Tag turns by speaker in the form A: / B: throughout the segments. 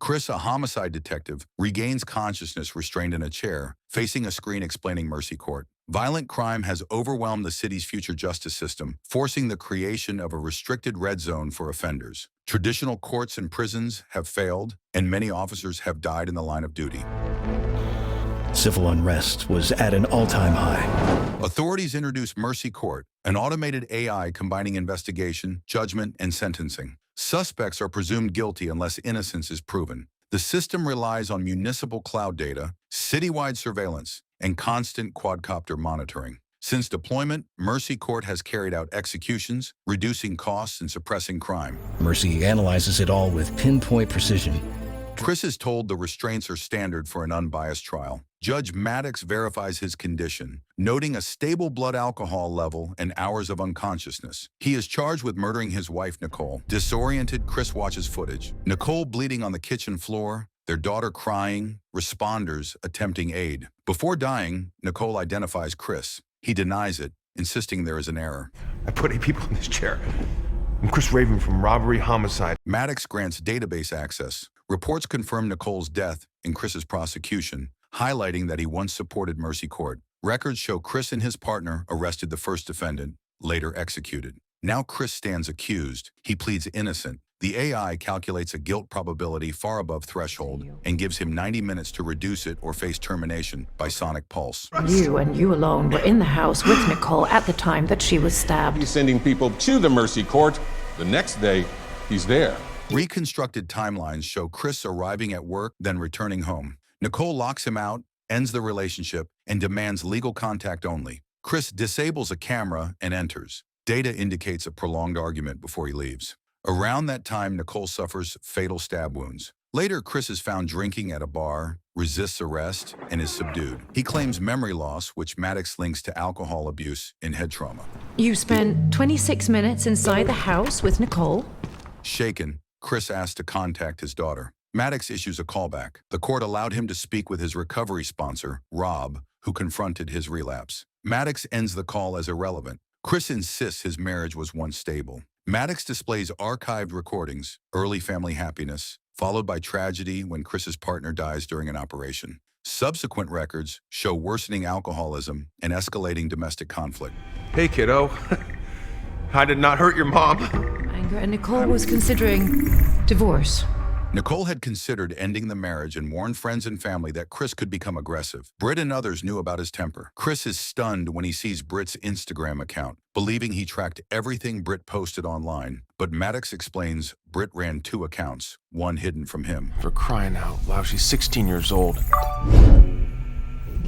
A: Chris, a homicide detective, regains consciousness restrained in a chair, facing a screen explaining Mercy Court. Violent crime has overwhelmed the city's future justice system, forcing the creation of a restricted red zone for offenders. Traditional courts and prisons have failed, and many officers have died in the line of duty.
B: Civil unrest was at an all-time high.
A: Authorities introduced Mercy Court, an automated AI combining investigation, judgment, and sentencing. Suspects are presumed guilty unless innocence is proven. The system relies on municipal cloud data, citywide surveillance, and constant quadcopter monitoring. Since deployment, Mercy Court has carried out executions, reducing costs and suppressing crime.
B: Mercy analyzes it all with pinpoint precision.
A: Chris is told the restraints are standard for an unbiased trial. Judge Maddox verifies his condition, noting a stable blood alcohol level and hours of unconsciousness. He is charged with murdering his wife, Nicole. Disoriented, Chris watches footage. Nicole bleeding on the kitchen floor, their daughter crying, responders attempting aid. Before dying, Nicole identifies Chris. He denies it, insisting there is an error.
C: I put 8 people in this chair. I'm Chris Raven from robbery, homicide.
A: Maddox grants database access. Reports confirm Nicole's death in Chris's prosecution, highlighting that he once supported Mercy Court. Records show Chris and his partner arrested the first defendant, later executed. Now Chris stands accused. He pleads innocent. The AI calculates a guilt probability far above threshold and gives him 90 minutes to reduce it or face termination by sonic pulse.
D: You and you alone were in the house with Nicole at the time that she was stabbed.
E: He's sending people to the Mercy Court. The next day, he's there.
A: Reconstructed timelines show Chris arriving at work, then returning home. Nicole locks him out, ends the relationship, and demands legal contact only. Chris disables a camera and enters. Data indicates a prolonged argument before he leaves. Around that time, Nicole suffers fatal stab wounds. Later, Chris is found drinking at a bar, resists arrest, and is subdued. He claims memory loss, which Maddox links to alcohol abuse and head trauma.
D: You spent 26 minutes inside the house with Nicole?
A: Shaken, Chris asks to contact his daughter. Maddox issues a callback. The court allowed him to speak with his recovery sponsor, Rob, who confronted his relapse. Maddox ends the call as irrelevant. Chris insists his marriage was once stable. Maddox displays archived recordings, early family happiness, followed by tragedy when Chris's partner dies during an operation. Subsequent records show worsening alcoholism and escalating domestic conflict.
C: Hey, kiddo. I did not hurt your mom.
D: Anger, and Nicole was considering divorce.
A: Nicole had considered ending the marriage and warned friends and family that Chris could become aggressive. Britt and others knew about his temper. Chris is stunned when he sees Britt's Instagram account, believing he tracked everything Britt posted online. But Maddox explains Britt ran 2 accounts, one hidden from him.
C: For crying out loud, she's 16 years old.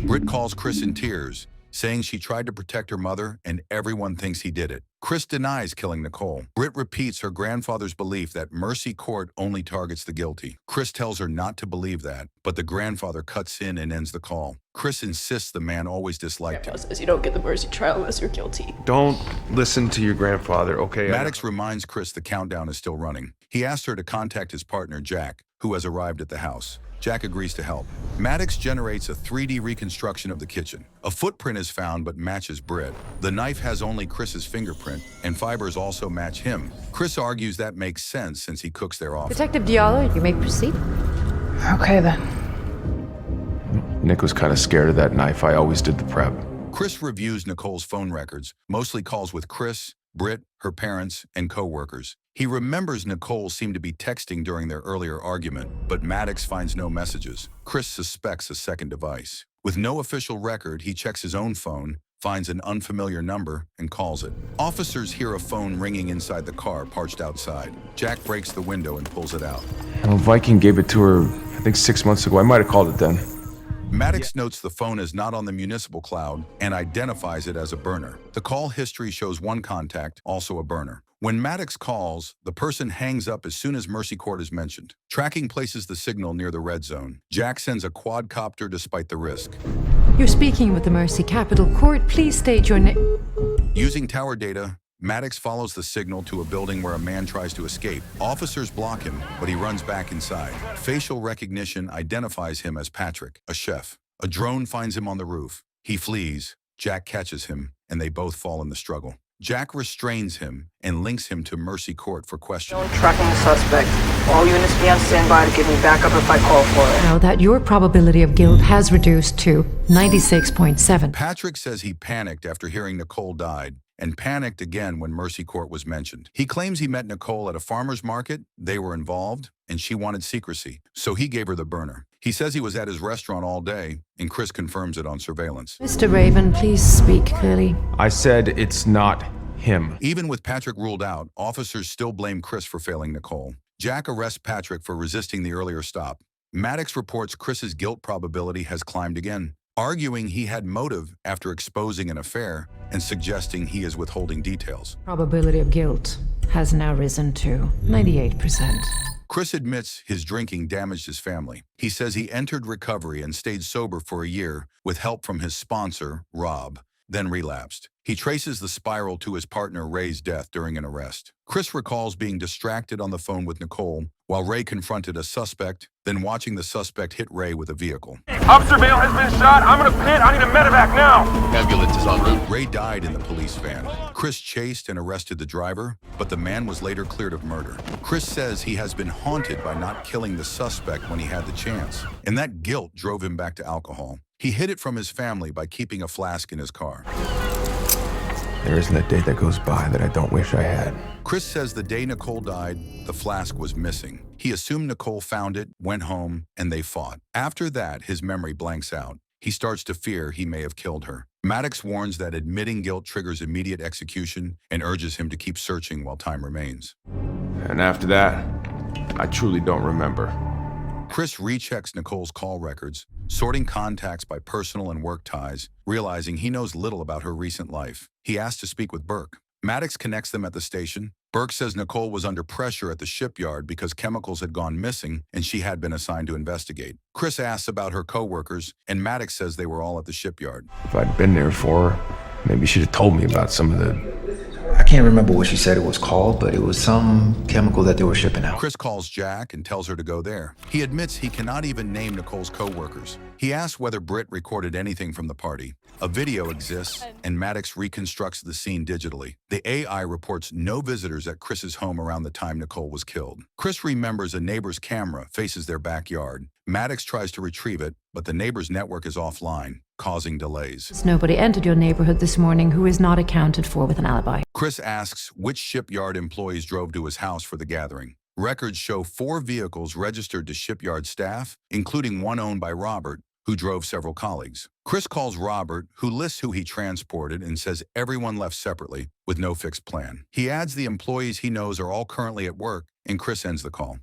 A: Britt calls Chris in tears, saying she tried to protect her mother and everyone thinks he did it. Chris denies killing Nicole. Britt repeats her grandfather's belief that Mercy Court only targets the guilty. Chris tells her not to believe that, but the grandfather cuts in and ends the call. Chris insists the man always disliked him.
F: Says you don't get the Mercy trial unless you're guilty.
C: Don't listen to your grandfather, okay?
A: Maddox reminds Chris the countdown is still running. He asks her to contact his partner, Jack, who has arrived at the house. Jack agrees to help. Maddox generates a 3D reconstruction of the kitchen. A footprint is found but matches Britt. The knife has only Chris's fingerprint, and fibers also match him. Chris argues that makes sense since he cooks there often.
D: Detective Diallo, you may proceed.
F: Okay then.
C: Nick was kind of scared of that knife. I always did the prep.
A: Chris reviews Nicole's phone records, mostly calls with Chris, Britt, her parents, and co-workers. He remembers Nicole seemed to be texting during their earlier argument, but Maddox finds no messages. Chris suspects a second device. With no official record, he checks his own phone, finds an unfamiliar number, and calls it. Officers hear a phone ringing inside the car parked outside. Jack breaks the window and pulls it out.
C: Viking gave it to her, I think 6 months ago. I might have called it then.
A: Maddox notes the phone is not on the municipal cloud and identifies it as a burner. The call history shows one contact, also a burner. When Maddox calls, the person hangs up as soon as Mercy Court is mentioned. Tracking places the signal near the red zone. Jack sends a quadcopter despite the risk.
D: You're speaking with the Mercy Capital Court. Please state your name.
A: Using tower data, Maddox follows the signal to a building where a man tries to escape. Officers block him, but he runs back inside. Facial recognition identifies him as Patrick, a chef. A drone finds him on the roof. He flees. Jack catches him, and they both fall in the struggle. Jack restrains him and links him to Mercy Court for questioning.
G: Tracking the suspect. All units be on standby to give me backup if I call for it.
D: Now that your probability of guilt has reduced to 96.7.
A: Patrick says he panicked after hearing Nicole died and panicked again when Mercy Court was mentioned. He claims he met Nicole at a farmer's market, they were involved, and she wanted secrecy, so he gave her the burner. He says he was at his restaurant all day, and Chris confirms it on surveillance.
D: Mr. Raven, please speak clearly.
C: I said it's not him.
A: Even with Patrick ruled out, officers still blame Chris for failing Nicole. Jack arrests Patrick for resisting the earlier stop. Maddox reports Chris's guilt probability has climbed again, arguing he had motive after exposing an affair and suggesting he is withholding details.
D: Probability of guilt has now risen to 98%.
A: Chris admits his drinking damaged his family. He says he entered recovery and stayed sober for a year with help from his sponsor, Rob, then relapsed. He traces the spiral to his partner Ray's death during an arrest. Chris recalls being distracted on the phone with Nicole while Ray confronted a suspect, then watching the suspect hit Ray with a vehicle.
H: Officer Vale has been shot. I'm in a pit. I need a medevac now.
E: Ambulance is en route.
A: Ray died in the police van. Chris chased and arrested the driver, but the man was later cleared of murder. Chris says he has been haunted by not killing the suspect when he had the chance, and that guilt drove him back to alcohol. He hid it from his family by keeping a flask in his car.
C: There isn't a day that goes by that I don't wish I had.
A: Chris says the day Nicole died, the flask was missing. He assumed Nicole found it, went home, and they fought. After that, his memory blanks out. He starts to fear he may have killed her. Maddox warns that admitting guilt triggers immediate execution and urges him to keep searching while time remains.
C: And after that, I truly don't remember.
A: Chris rechecks Nicole's call records, sorting contacts by personal and work ties, realizing he knows little about her recent life. He asks to speak with Burke. Maddox connects them at the station. Burke says Nicole was under pressure at the shipyard because chemicals had gone missing and she had been assigned to investigate. Chris asks about her co-workers, and Maddox says they were all at the shipyard.
C: If I'd been there for her, maybe she'd have told me about some of the...
I: I can't remember what she said it was called, but it was some chemical that they were shipping out.
A: Chris calls Jack and tells her to go there. He admits he cannot even name Nicole's co-workers. He asks whether Britt recorded anything from the party. A video exists, and Maddox reconstructs the scene digitally. The AI reports no visitors at Chris's home around the time Nicole was killed. Chris remembers a neighbor's camera faces their backyard. Maddox tries to retrieve it, but the neighbor's network is offline, causing delays.
D: Nobody entered your neighborhood this morning who is not accounted for with an alibi.
A: Chris asks which shipyard employees drove to his house for the gathering. Records show 4 vehicles registered to shipyard staff, including one owned by Robert, who drove several colleagues. Chris calls Robert, who lists who he transported and says everyone left separately with no fixed plan. He adds the employees he knows are all currently at work, and Chris ends the call.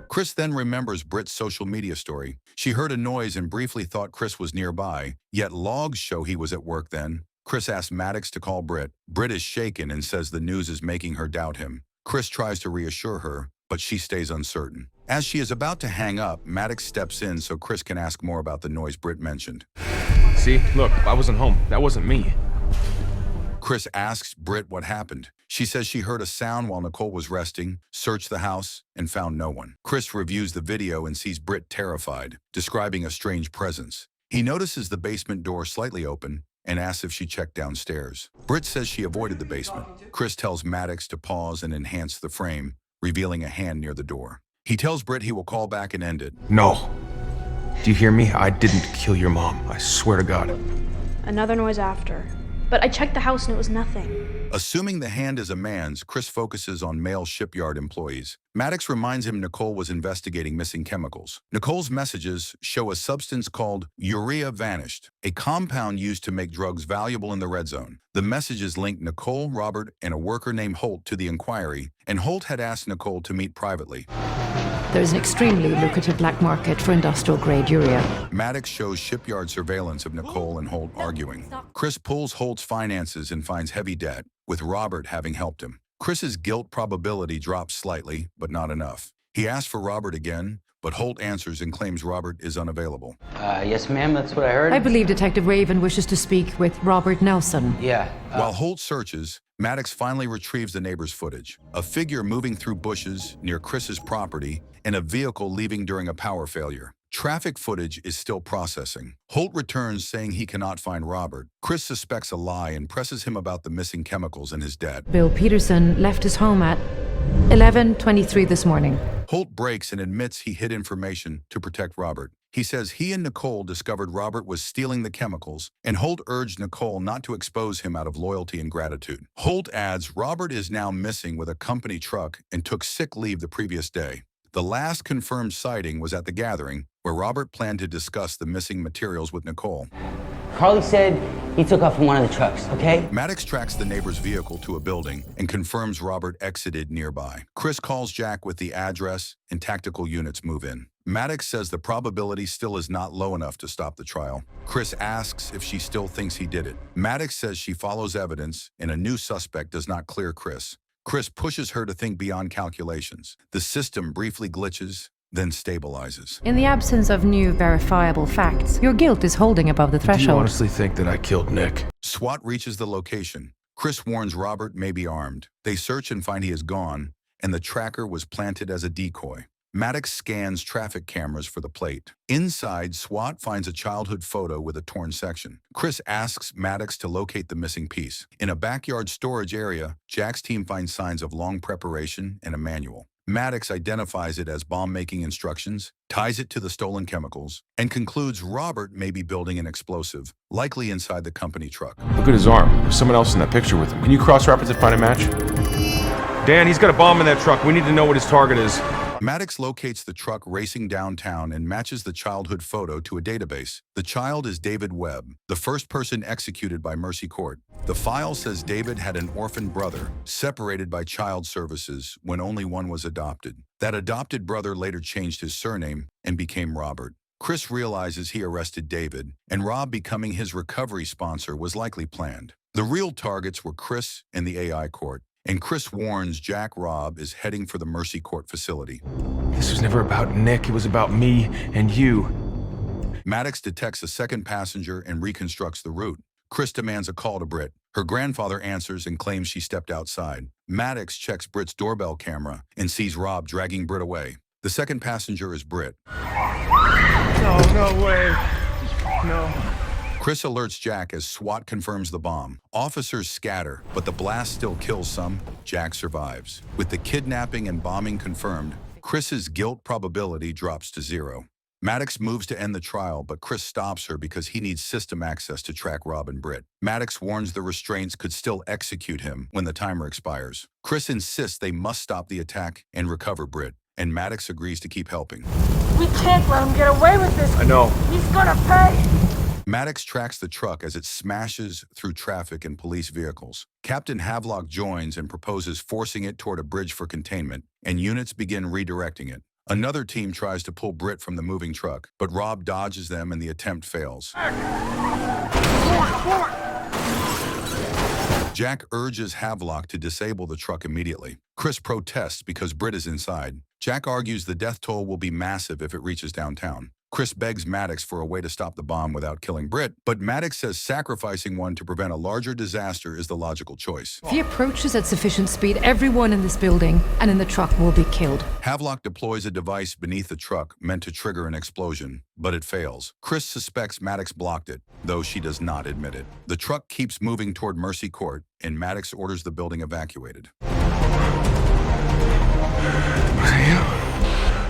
A: Chris then remembers Britt's social media story. She heard a noise and briefly thought Chris was nearby, yet logs show he was at work then. Chris asks Maddox to call Britt. Britt is shaken and says the news is making her doubt him. Chris tries to reassure her, but she stays uncertain. As she is about to hang up, Maddox steps in so Chris can ask more about the noise Britt mentioned.
C: See, look, I wasn't home. That wasn't me.
A: Chris asks Britt what happened. She says she heard a sound while Nicole was resting, searched the house, and found no one. Chris reviews the video and sees Britt terrified, describing a strange presence. He notices the basement door slightly open and asks if she checked downstairs. Britt says she avoided the basement. Chris tells Maddox to pause and enhance the frame, revealing a hand near the door. He tells Britt he will call back and end it.
C: No. Do you hear me? I didn't kill your mom. I swear to God.
F: Another noise after. But I checked the house and it was nothing.
A: Assuming the hand is a man's, Chris focuses on male shipyard employees. Maddox reminds him Nicole was investigating missing chemicals. Nicole's messages show a substance called urea vanished, a compound used to make drugs valuable in the red zone. The messages linked Nicole, Robert, and a worker named Holt to the inquiry, and Holt had asked Nicole to meet privately.
D: There is an extremely lucrative black market for industrial-grade urea.
A: Maddox shows shipyard surveillance of Nicole and Holt arguing. Chris pulls Holt's finances and finds heavy debt, with Robert having helped him. Chris's guilt probability drops slightly, but not enough. He asks for Robert again, but Holt answers and claims Robert is unavailable.
J: Yes, ma'am, that's what I heard.
D: I believe Detective Raven wishes to speak with Robert Nelson.
J: Yeah.
A: While Holt searches, Maddox finally retrieves the neighbor's footage. A figure moving through bushes near Chris's property and a vehicle leaving during a power failure. Traffic footage is still processing. Holt returns saying he cannot find Robert. Chris suspects a lie and presses him about the missing chemicals in his debt.
D: Bill Peterson left his home at 11:23 this morning.
A: Holt breaks and admits he hid information to protect Robert. He says he and Nicole discovered Robert was stealing the chemicals, and Holt urged Nicole not to expose him out of loyalty and gratitude. Holt adds Robert is now missing with a company truck and took sick leave the previous day. The last confirmed sighting was at the gathering, where Robert planned to discuss the missing materials with Nicole.
J: Carly said he took off in one of the trucks, okay?
A: Maddox tracks the neighbor's vehicle to a building and confirms Robert exited nearby. Chris calls Jack with the address and tactical units move in. Maddox says the probability still is not low enough to stop the trial. Chris asks if she still thinks he did it. Maddox says she follows evidence and a new suspect does not clear Chris. Chris pushes her to think beyond calculations. The system briefly glitches, then stabilizes.
D: In the absence of new verifiable facts, your guilt is holding above the
C: Do you
D: threshold.
C: honestly think that I killed Nick?
A: SWAT reaches the location. Chris warns Robert may be armed. They search and find he is gone, and the tracker was planted as a decoy. Maddox scans traffic cameras for the plate. Inside, SWAT finds a childhood photo with a torn section. Chris asks Maddox to locate the missing piece. In a backyard storage area, Jack's team finds signs of long preparation and a manual. Maddox identifies it as bomb-making instructions, ties it to the stolen chemicals, and concludes Robert may be building an explosive, likely inside the company truck.
C: Look at his arm. There's someone else in that picture with him. Can you cross-reference and find a match?
H: Dan, he's got a bomb in that truck. We need to know what his target is.
A: Maddox locates the truck racing downtown and matches the childhood photo to a database. The child is David Webb, the first person executed by Mercy Court. The file says David had an orphan brother, separated by child services when only one was adopted. That adopted brother later changed his surname and became Robert. Chris realizes he arrested David, and Rob becoming his recovery sponsor was likely planned. The real targets were Chris and the AI court. And Chris warns Jack Robb is heading for the Mercy Court facility.
C: This was never about Nick. It was about me and you.
A: Maddox detects a second passenger and reconstructs the route. Chris demands a call to Britt. Her grandfather answers and claims she stepped outside. Maddox checks Britt's doorbell camera and sees Rob dragging Britt away. The second passenger is Britt.
H: No way. No.
A: Chris alerts Jack as SWAT confirms the bomb. Officers scatter, but the blast still kills some. Jack survives. With the kidnapping and bombing confirmed, Chris's guilt probability drops to 0. Maddox moves to end the trial, but Chris stops her because he needs system access to track Rob and Britt. Maddox warns the restraints could still execute him when the timer expires. Chris insists they must stop the attack and recover Britt, and Maddox agrees to keep helping.
G: We can't let him get away with this.
H: I know.
G: He's gonna pay.
A: Maddox tracks the truck as it smashes through traffic and police vehicles. Captain Havelock joins and proposes forcing it toward a bridge for containment, and units begin redirecting it. Another team tries to pull Britt from the moving truck, but Rob dodges them and the attempt fails. Jack urges Havelock to disable the truck immediately. Chris protests because Britt is inside. Jack argues the death toll will be massive if it reaches downtown. Chris begs Maddox for a way to stop the bomb without killing Britt, but Maddox says sacrificing one to prevent a larger disaster is the logical choice.
D: If he approaches at sufficient speed, everyone in this building and in the truck will be killed.
A: Havelock deploys a device beneath the truck meant to trigger an explosion, but it fails. Chris suspects Maddox blocked it, though she does not admit it. The truck keeps moving toward Mercy Court, and Maddox orders the building evacuated.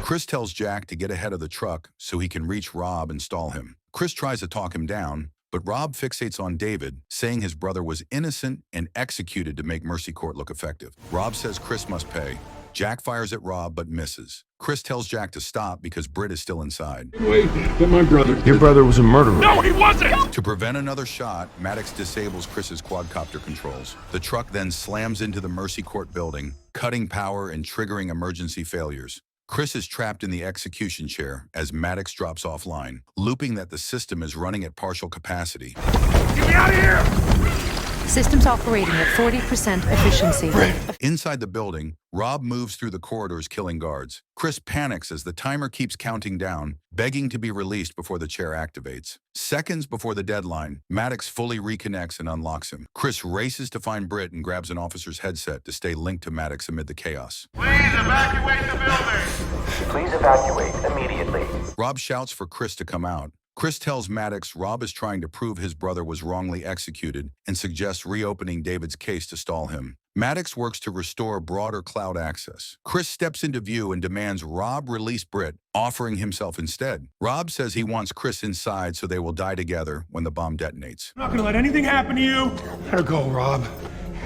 A: Chris tells Jack to get ahead of the truck so he can reach Rob and stall him. Chris tries to talk him down, but Rob fixates on David, saying his brother was innocent and executed to make Mercy Court look effective. Rob says Chris must pay. Jack fires at Rob but misses. Chris tells Jack to stop because Britt is still inside.
H: Wait, but my brother...
C: Your brother was a murderer.
H: No, he wasn't!
A: To prevent another shot, Maddox disables Chris's quadcopter controls. The truck then slams into the Mercy Court building, cutting power and triggering emergency failures. Chris is trapped in the execution chair as Maddox drops offline, looping that the system is running at partial capacity.
H: Get me out of here!
D: Systems operating at 40% efficiency.
A: Inside the building, Rob moves through the corridors, killing guards. Chris panics as the timer keeps counting down, begging to be released before the chair activates. Seconds before the deadline, Maddox fully reconnects and unlocks him. Chris races to find Britt and grabs an officer's headset to stay linked to Maddox amid the chaos.
H: Please evacuate the building.
K: Please evacuate immediately.
A: Rob shouts for Chris to come out. Chris tells Maddox Rob is trying to prove his brother was wrongly executed and suggests reopening David's case to stall him. Maddox works to restore broader cloud access. Chris steps into view and demands Rob release Britt, offering himself instead. Rob says he wants Chris inside so they will die together when the bomb detonates.
H: I'm not gonna let anything happen to you. Let her go, Rob.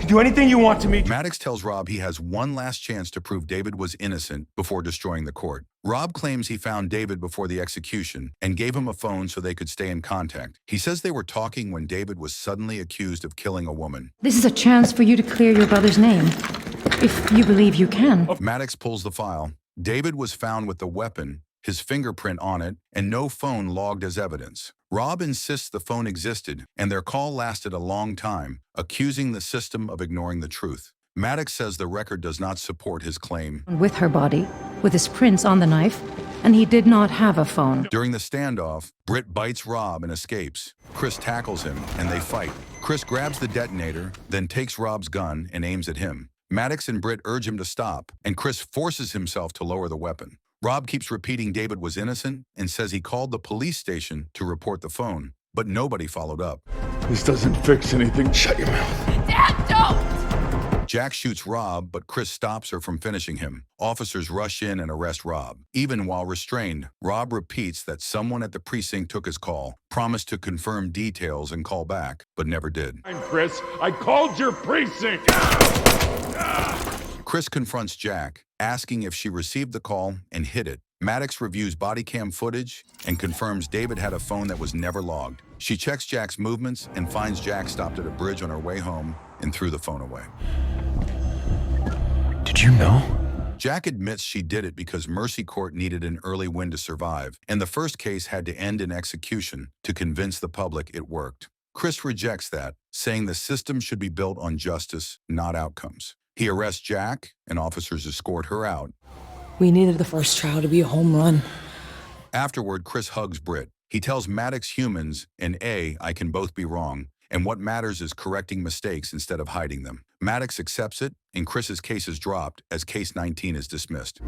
H: Do anything you want to me.
A: Maddox tells Rob he has one last chance to prove David was innocent before destroying the court. Rob claims he found David before the execution and gave him a phone so they could stay in contact. He says they were talking when David was suddenly accused of killing a woman.
D: This is a chance for you to clear your brother's name, if you believe you can.
A: Maddox pulls the file. David was found with the weapon, his fingerprint on it, and no phone logged as evidence. Rob insists the phone existed, and their call lasted a long time, accusing the system of ignoring the truth. Maddox says the record does not support his claim.
D: With her body, with his prints on the knife, and he did not have a phone.
A: During the standoff, Britt bites Rob and escapes. Chris tackles him, and they fight. Chris grabs the detonator, then takes Rob's gun and aims at him. Maddox and Britt urge him to stop, and Chris forces himself to lower the weapon. Rob keeps repeating David was innocent and says he called the police station to report the phone, but nobody followed up.
H: This doesn't fix anything. Shut your mouth.
F: Dad, don't!
A: Jack shoots Rob, but Chris stops her from finishing him. Officers rush in and arrest Rob. Even while restrained, Rob repeats that someone at the precinct took his call, promised to confirm details and call back, but never did.
H: Chris, I called your precinct.
A: Chris confronts Jack, asking if she received the call and hid it. Maddox reviews body cam footage and confirms David had a phone that was never logged. She checks Jack's movements and finds Jack stopped at a bridge on her way home and threw the phone away.
C: Did you know?
A: Jack admits she did it because Mercy Court needed an early win to survive, and the first case had to end in execution to convince the public it worked. Chris rejects that, saying the system should be built on justice, not outcomes. He arrests Jack, and officers escort her out.
J: We needed the first trial to be a home run.
A: Afterward, Chris hugs Britt. He tells Maddox humans and I can both be wrong, and what matters is correcting mistakes instead of hiding them. Maddox accepts it, and Chris's case is dropped as case 19 is dismissed.